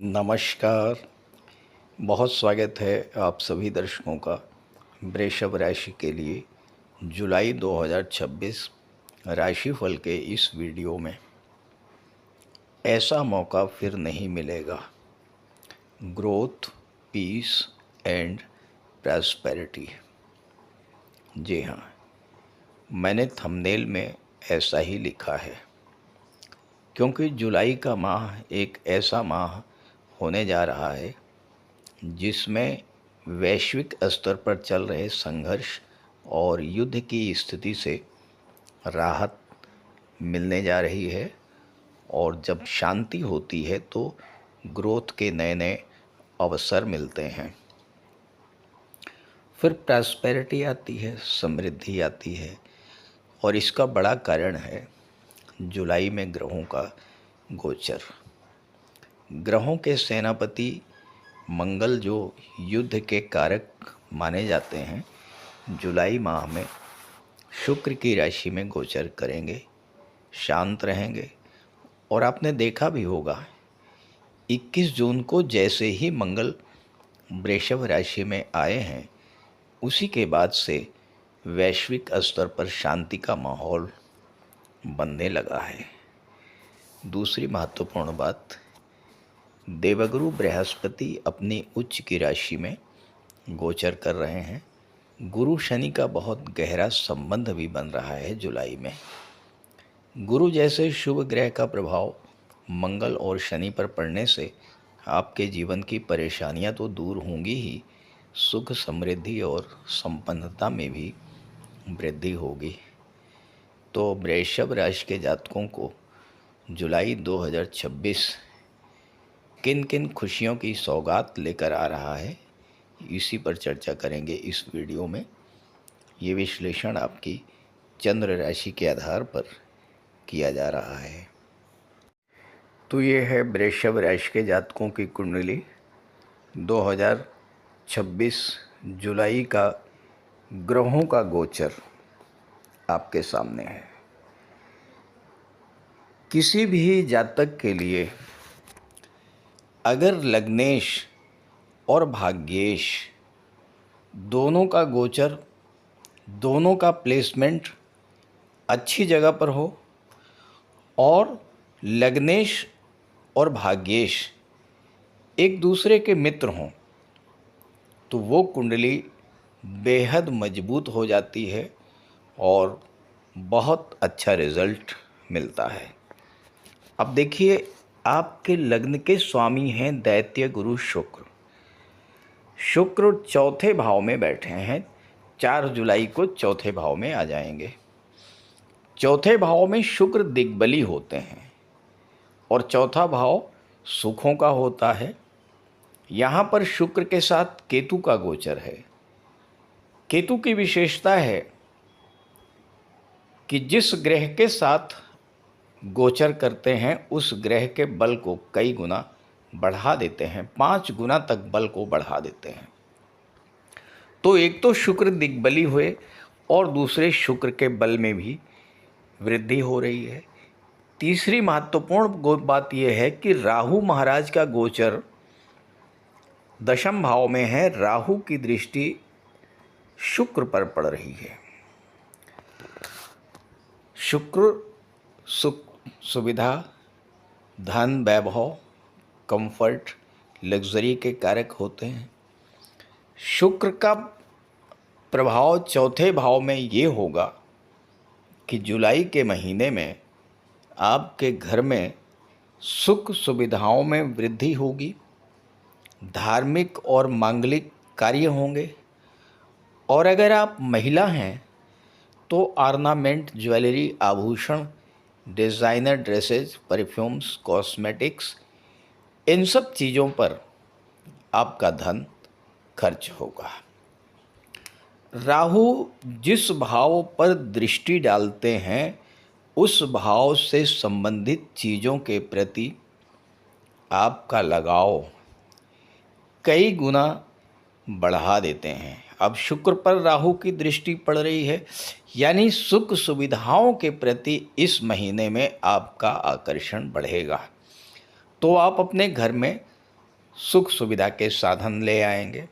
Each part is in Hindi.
नमस्कार। बहुत स्वागत है आप सभी दर्शकों का वृषभ राशि के लिए जुलाई 2026 राशिफल के इस वीडियो में। ऐसा मौका फिर नहीं मिलेगा। Growth, peace and prosperity. जी हाँ, मैंने थंबनेल में ऐसा ही लिखा है क्योंकि जुलाई का माह एक ऐसा माह होने जा रहा है जिसमें वैश्विक स्तर पर चल रहे संघर्ष और युद्ध की स्थिति से राहत मिलने जा रही है। और जब शांति होती है तो ग्रोथ के नए नए अवसर मिलते हैं। फिर प्रॉस्पेरिटी आती है, समृद्धि आती है। और इसका बड़ा कारण है जुलाई में ग्रहों का गोचर। ग्रहों के सेनापति मंगल, जो युद्ध के कारक माने जाते हैं, जुलाई माह में शुक्र की राशि में गोचर करेंगे, शांत रहेंगे। और आपने देखा भी होगा 21 जून को जैसे ही मंगल वृषभ राशि में आए हैं, उसी के बाद से वैश्विक स्तर पर शांति का माहौल बनने लगा है। दूसरी महत्वपूर्ण बात, देवगुरु बृहस्पति अपनी उच्च की राशि में गोचर कर रहे हैं। गुरु शनि का बहुत गहरा संबंध भी बन रहा है जुलाई में। गुरु जैसे शुभ ग्रह का प्रभाव मंगल और शनि पर पड़ने से आपके जीवन की परेशानियां तो दूर होंगी ही, सुख, समृद्धि और संपन्नता में भी वृद्धि होगी। तो वृषभ राशि के जातकों को जुलाई 2026 किन किन खुशियों की सौगात लेकर आ रहा है, इसी पर चर्चा करेंगे इस वीडियो में। ये विश्लेषण आपकी चंद्र राशि के आधार पर किया जा रहा है। तो ये है वृषभ राशि के जातकों की कुंडली 2026 जुलाई का ग्रहों का गोचर आपके सामने है। किसी भी जातक के लिए अगर लग्नेश और भाग्येश दोनों का गोचर, दोनों का प्लेसमेंट अच्छी जगह पर हो और लग्नेश और भाग्येश एक दूसरे के मित्र हों, तो वो कुंडली बेहद मजबूत हो जाती है और बहुत अच्छा रिज़ल्ट मिलता है। अब देखिए, आपके लग्न के स्वामी हैं दैत्य गुरु शुक्र। शुक्र चौथे भाव में बैठे हैं। 4 जुलाई को चौथे भाव में आ जाएंगे। चौथे भाव में शुक्र दिग्बली होते हैं और चौथा भाव सुखों का होता है। यहाँ पर शुक्र के साथ केतु का गोचर है। केतु की विशेषता है कि जिस ग्रह के साथ गोचर करते हैं उस ग्रह के बल को कई गुना बढ़ा देते हैं, 5 गुना तक बल को बढ़ा देते हैं। तो एक तो शुक्र दिग्बली हुए और दूसरे शुक्र के बल में भी वृद्धि हो रही है। तीसरी महत्वपूर्ण बात यह है कि राहु महाराज का गोचर दशम भाव में है। राहु की दृष्टि शुक्र पर पड़ रही है। शुक्र सुख, सुविधा, धन, वैभव, कंफर्ट, लग्जरी के कारक होते हैं। शुक्र का प्रभाव चौथे भाव में ये होगा कि जुलाई के महीने में आपके घर में सुख सुविधाओं में वृद्धि होगी, धार्मिक और मांगलिक कार्य होंगे। और अगर आप महिला हैं तो ऑर्नामेंट, ज्वेलरी, आभूषण, डिज़ाइनर ड्रेसेस, परफ्यूम्स, कॉस्मेटिक्स, इन सब चीज़ों पर आपका धन खर्च होगा। राहु जिस भाव पर दृष्टि डालते हैं उस भाव से संबंधित चीज़ों के प्रति आपका लगाव कई गुना बढ़ा देते हैं। अब शुक्र पर राहु की दृष्टि पड़ रही है, यानी सुख सुविधाओं के प्रति इस महीने में आपका आकर्षण बढ़ेगा। तो आप अपने घर में सुख सुविधा के साधन ले आएंगे।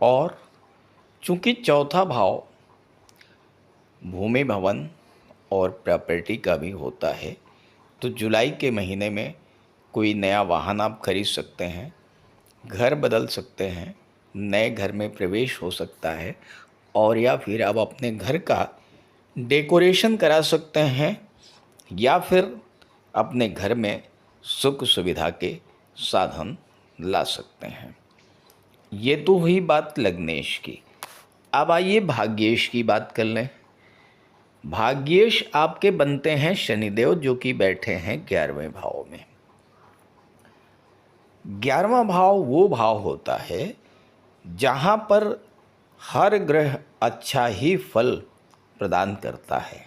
और चूंकि चौथा भाव भूमि भवन और प्रॉपर्टी का भी होता है, तो जुलाई के महीने में कोई नया वाहन आप खरीद सकते हैं, घर बदल सकते हैं, नए घर में प्रवेश हो सकता है, और या फिर आप अपने घर का डेकोरेशन करा सकते हैं, या फिर अपने घर में सुख सुविधा के साधन ला सकते हैं। ये तो हुई बात लग्नेश की। अब आइए भाग्येश की बात कर लें। भाग्येश आपके बनते हैं शनिदेव, जो कि बैठे हैं 11वें भाव में। 11वां भाव वो भाव होता है जहाँ पर हर ग्रह अच्छा ही फल प्रदान करता है।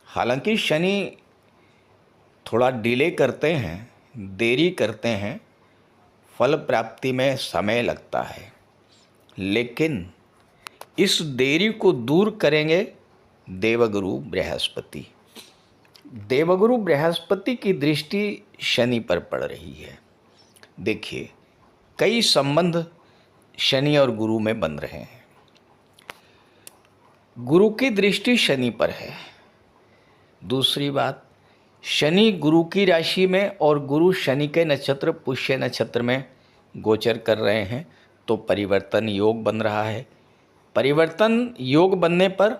हालांकि शनि थोड़ा डिले करते हैं, देरी करते हैं, फल प्राप्ति में समय लगता है, लेकिन इस देरी को दूर करेंगे देवगुरु बृहस्पति। देवगुरु बृहस्पति की दृष्टि शनि पर पड़ रही है। देखिए, कई संबंध शनि और गुरु में बन रहे हैं। गुरु की दृष्टि शनि पर है। दूसरी बात, शनि गुरु की राशि में और गुरु शनि के नक्षत्र पुष्य नक्षत्र में गोचर कर रहे हैं, तो परिवर्तन योग बन रहा है। परिवर्तन योग बनने पर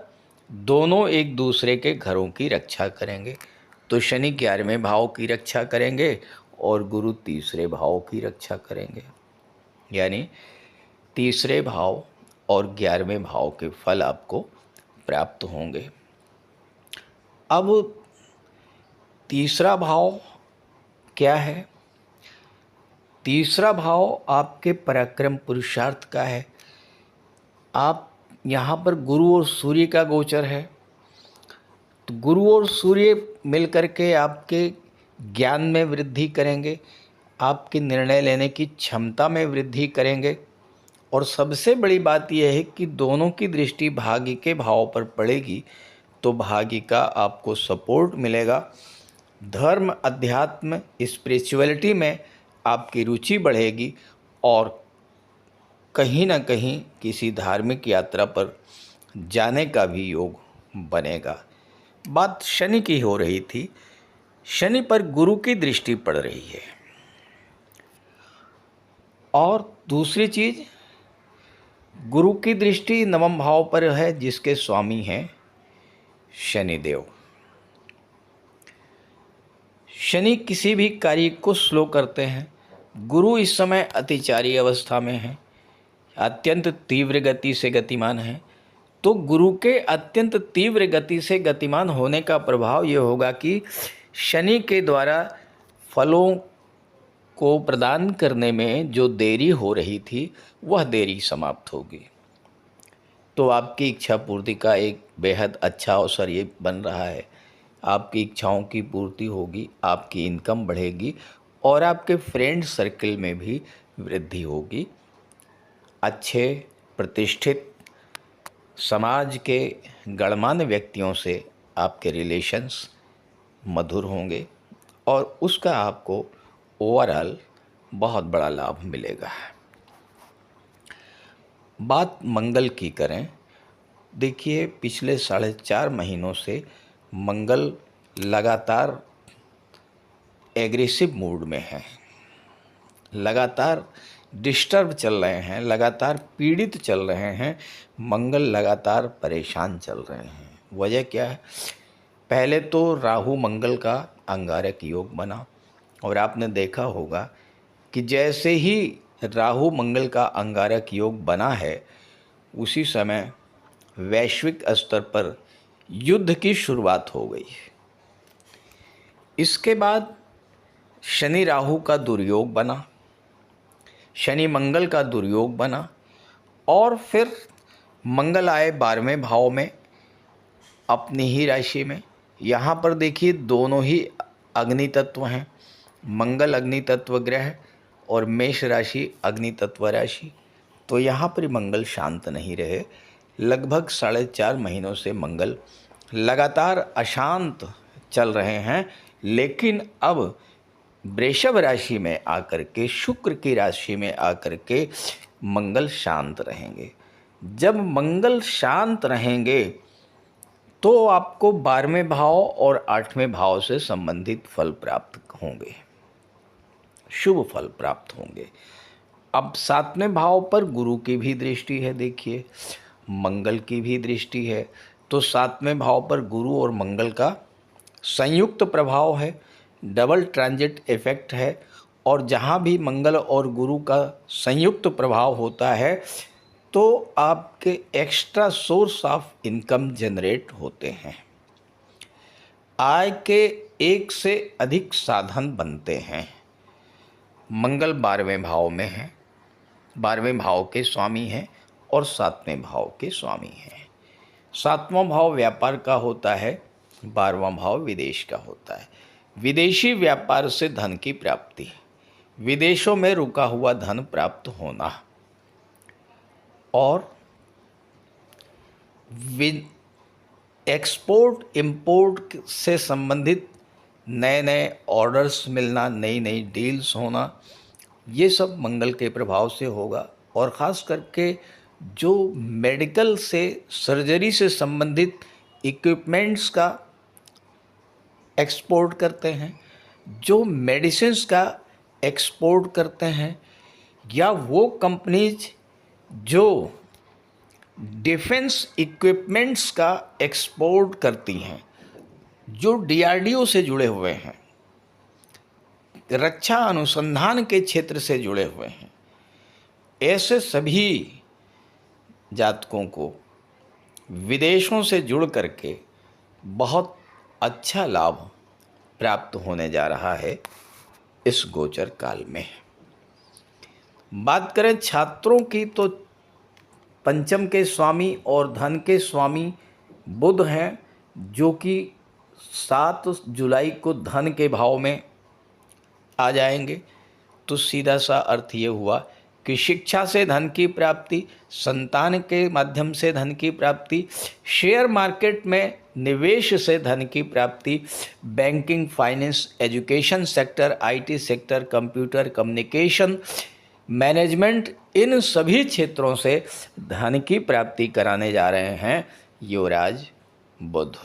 दोनों एक दूसरे के घरों की रक्षा करेंगे। तो शनि 11वें भाव की रक्षा करेंगे और गुरु तीसरे भाव की रक्षा करेंगे, यानी तीसरे भाव और 11वें भाव के फल आपको प्राप्त होंगे। अब तीसरा भाव क्या है? तीसरा भाव आपके पराक्रम पुरुषार्थ का है। आप यहाँ पर गुरु और सूर्य का गोचर है, तो गुरु और सूर्य मिलकर के आपके ज्ञान में वृद्धि करेंगे, आपकी निर्णय लेने की क्षमता में वृद्धि करेंगे। और सबसे बड़ी बात यह है कि दोनों की दृष्टि भाग्य के भाव पर पड़ेगी, तो भाग्य का आपको सपोर्ट मिलेगा। धर्म, अध्यात्म, स्पिरिचुअलिटी में आपकी रुचि बढ़ेगी और कहीं ना कहीं किसी धार्मिक यात्रा पर जाने का भी योग बनेगा। बात शनि की हो रही थी, शनि पर गुरु की दृष्टि पड़ रही है। और दूसरी चीज़, गुरु की दृष्टि 9वें भाव पर है, जिसके स्वामी हैं शनिदेव। शनि किसी भी कार्य को स्लो करते हैं। गुरु इस समय अतिचारी अवस्था में है, अत्यंत तीव्र गति से गतिमान है। तो गुरु के अत्यंत तीव्र गति से गतिमान होने का प्रभाव ये होगा कि शनि के द्वारा फलों को प्रदान करने में जो देरी हो रही थी, वह देरी समाप्त होगी। तो आपकी इच्छा पूर्ति का एक बेहद अच्छा अवसर ये बन रहा है। आपकी इच्छाओं की पूर्ति होगी, आपकी इनकम बढ़ेगी और आपके फ्रेंड सर्कल में भी वृद्धि होगी। अच्छे प्रतिष्ठित समाज के गणमान्य व्यक्तियों से आपके रिलेशंस मधुर होंगे और उसका आपको ओवरऑल बहुत बड़ा लाभ मिलेगा। बात मंगल की करें, देखिए पिछले 4.5 महीनों से मंगल लगातार एग्रेसिव मूड में है, लगातार डिस्टर्ब चल रहे हैं, लगातार पीड़ित चल रहे हैं, मंगल लगातार परेशान चल रहे हैं। वजह क्या है? पहले तो राहु मंगल का अंगारक योग बना और आपने देखा होगा कि जैसे ही राहु मंगल का अंगारक योग बना है, उसी समय वैश्विक स्तर पर युद्ध की शुरुआत हो गई। इसके बाद शनि राहु का दुर्योग बना, शनि मंगल का दुर्योग बना और फिर मंगल आए 12वें भाव में अपनी ही राशि में। यहाँ पर देखिए दोनों ही अग्नि तत्व हैं, मंगल अग्नि तत्व ग्रह और मेष राशि अग्नि तत्व राशि। तो यहाँ पर मंगल शांत नहीं रहे। लगभग 4.5 महीनों से मंगल लगातार अशांत चल रहे हैं, लेकिन अब वृषभ राशि में आकर के, शुक्र की राशि में आकर के मंगल शांत रहेंगे। जब मंगल शांत रहेंगे तो आपको 12वें भाव और 8वें भाव से संबंधित फल प्राप्त होंगे, शुभ फल प्राप्त होंगे। अब 7वें भाव पर गुरु की भी दृष्टि है, देखिए मंगल की भी दृष्टि है, तो 7वें भाव पर गुरु और मंगल का संयुक्त प्रभाव है, डबल ट्रांजिट इफेक्ट है। और जहाँ भी मंगल और गुरु का संयुक्त प्रभाव होता है तो आपके extra source of income generate होते हैं, आय के एक से अधिक साधन बनते हैं। मंगल 12वें भाव में है, 12वें भाव के स्वामी हैं और 7वें भाव के स्वामी हैं। 7वां भाव व्यापार का होता है, 12वां भाव विदेश का होता है। विदेशी व्यापार से धन की प्राप्ति, विदेशों में रुका हुआ धन प्राप्त होना, और एक्सपोर्ट इंपोर्ट से संबंधित नए नए ऑर्डर्स मिलना, नई नई डील्स होना, ये सब मंगल के प्रभाव से होगा। और ख़ास करके जो मेडिकल से, सर्जरी से संबंधित इक्विपमेंट्स का एक्सपोर्ट करते हैं, जो मेडिसिन्स का एक्सपोर्ट करते हैं, या वो कंपनीज जो डिफेंस इक्विपमेंट्स का एक्सपोर्ट करती हैं, जो डीआरडीओ से जुड़े हुए हैं, रक्षा अनुसंधान के क्षेत्र से जुड़े हुए हैं, ऐसे सभी जातकों को विदेशों से जुड़ करके बहुत अच्छा लाभ प्राप्त होने जा रहा है इस गोचर काल में। बात करें छात्रों की तो पंचम के स्वामी और धन के स्वामी बुध हैं, जो कि 7 जुलाई को धन के भाव में आ जाएंगे। तो सीधा सा अर्थ ये हुआ कि शिक्षा से धन की प्राप्ति, संतान के माध्यम से धन की प्राप्ति, शेयर मार्केट में निवेश से धन की प्राप्ति, banking, finance, education sector, IT sector, computer, communication, management, इन सभी क्षेत्रों से धन की प्राप्ति कराने जा रहे हैं युवराज बुध।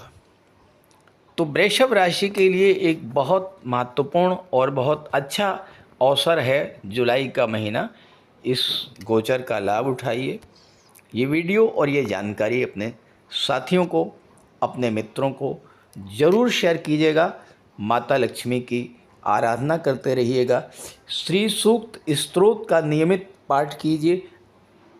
तो वृषभ राशि के लिए एक बहुत महत्वपूर्ण और बहुत अच्छा अवसर है जुलाई का महीना। इस गोचर का लाभ उठाइए। ये वीडियो और ये जानकारी अपने साथियों को, अपने मित्रों को ज़रूर शेयर कीजिएगा। माता लक्ष्मी की आराधना करते रहिएगा। श्री सूक्त स्तोत्र का नियमित पाठ कीजिए,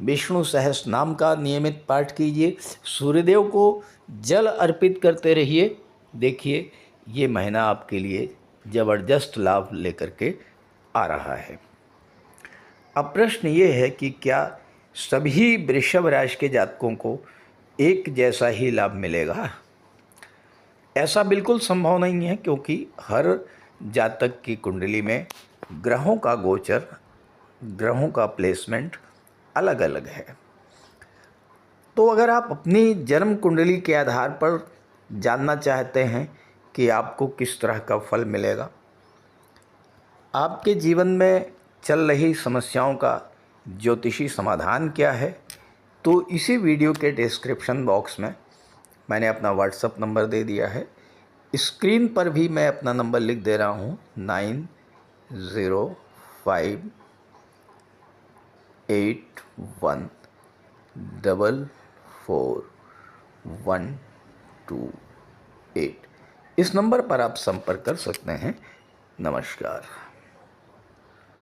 विष्णु सहस्त्र नाम का नियमित पाठ कीजिए, सूर्यदेव को जल अर्पित करते रहिए। देखिए ये महीना आपके लिए ज़बरदस्त लाभ लेकर के आ रहा है। अब प्रश्न ये है कि क्या सभी वृषभ राशि के जातकों को एक जैसा ही लाभ मिलेगा? ऐसा बिल्कुल संभव नहीं है, क्योंकि हर जातक की कुंडली में ग्रहों का गोचर, ग्रहों का प्लेसमेंट अलग अलग है। तो अगर आप अपनी जन्म कुंडली के आधार पर जानना चाहते हैं कि आपको किस तरह का फल मिलेगा, आपके जीवन में चल रही समस्याओं का ज्योतिषी समाधान क्या है, तो इसी वीडियो के डिस्क्रिप्शन बॉक्स में मैंने अपना व्हाट्सएप नंबर दे दिया है। स्क्रीन पर भी मैं अपना नंबर लिख दे रहा हूँ, 9058144128। इस नंबर पर आप संपर्क कर सकते हैं। नमस्कार।